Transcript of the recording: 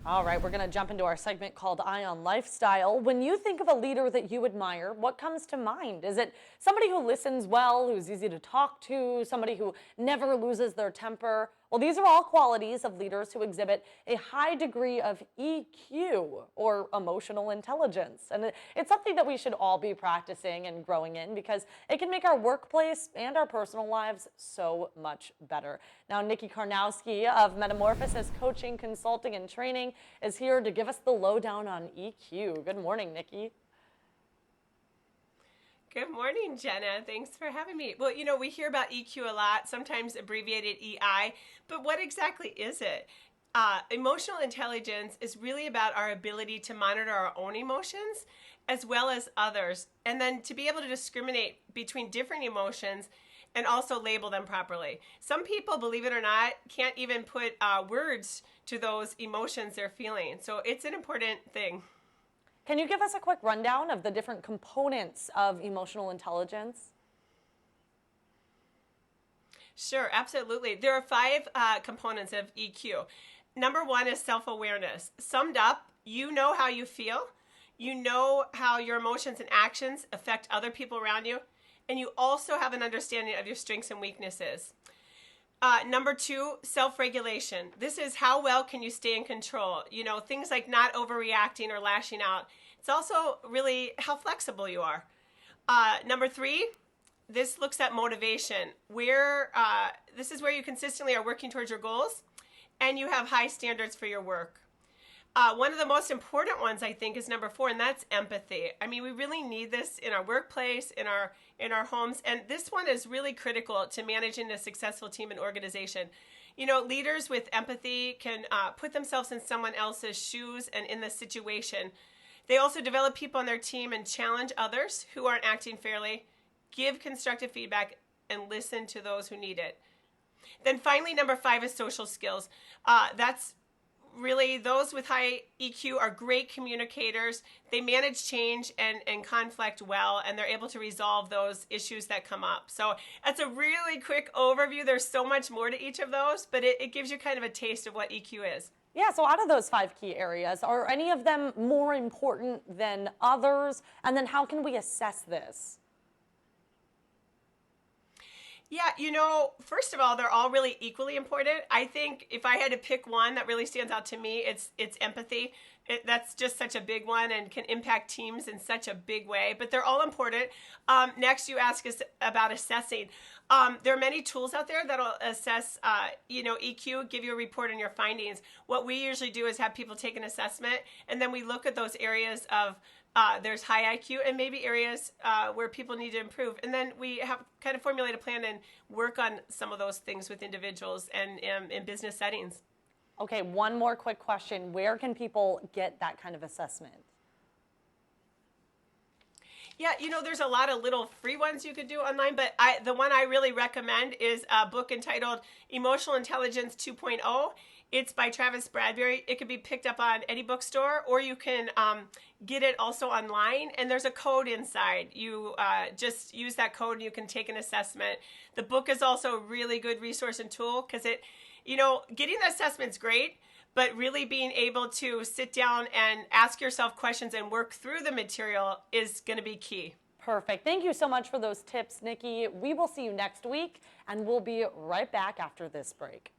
All right, we're going to jump into our segment called Eye on Lifestyle. When you think of a leader that you admire, what comes to mind? Is it somebody who listens well, who's easy to talk to, somebody who never loses their temper? Well, these are all qualities of leaders who exhibit a high degree of EQ, or emotional intelligence. And it's something that we should all be practicing and growing in because it can make our workplace and our personal lives so much better. Now, Nikki Karnowski of Metamorphosis Coaching, Consulting, and Training is here to give us the lowdown on EQ. Good morning, Nikki. Good morning, Jenna. Thanks for having me. Well, we hear about EQ a lot, sometimes abbreviated EI, but what exactly is it? Emotional intelligence is really about our ability to monitor our own emotions as well as others, and then to be able to discriminate between different emotions and also label them properly. Some people, believe it or not, can't even put words to those emotions they're feeling. So it's an important thing. Can you give us a quick rundown of the different components of emotional intelligence? Sure, absolutely. There are 5 components of EQ. Number 1 is self-awareness. Summed up, you know how you feel, you know how your emotions and actions affect other people around you, and you also have an understanding of your strengths and weaknesses. Number 2, self-regulation. This is how well can you stay in control. Things like not overreacting or lashing out. It's also really how flexible you are. Number 3, this looks at motivation. This is where you consistently are working towards your goals and you have high standards for your work. One of the most important ones, I think, is number 4, and that's empathy. I mean, we really need this in our workplace, in our homes, and this one is really critical to managing a successful team and organization. Leaders with empathy can put themselves in someone else's shoes and in the situation. They also develop people on their team and challenge others who aren't acting fairly, give constructive feedback, and listen to those who need it. Then finally, number 5 is social skills. That's really, those with high EQ are great communicators. They manage change and conflict well, and they're able to resolve those issues that come up. So that's a really quick overview. There's so much more to each of those, but it gives you kind of a taste of what EQ is. Yeah, so out of those 5 key areas, are any of them more important than others? And then how can we assess this? Yeah, first of all, they're all really equally important. I think if I had to pick one that really stands out to me, it's empathy. That's just such a big one and can impact teams in such a big way, but they're all important. Next, you ask us about assessing. There are many tools out there that'll assess, EQ, give you a report on your findings. What we usually do is have people take an assessment, and then we look at those areas of there's high IQ and maybe areas where people need to improve. And then we have kind of formulate a plan and work on some of those things with individuals and in business settings. Okay, one more quick question. Where can people get that kind of assessment? Yeah, there's a lot of little free ones you could do online, but the one I really recommend is a book entitled Emotional Intelligence 2.0. It's by Travis Bradberry. It can be picked up on any bookstore, or you can get it also online, and there's a code inside. You just use that code and you can take an assessment. The book is also a really good resource and tool because getting the assessment's great, but really being able to sit down and ask yourself questions and work through the material is going to be key. Perfect. Thank you so much for those tips, Nikki. We will see you next week, and we'll be right back after this break.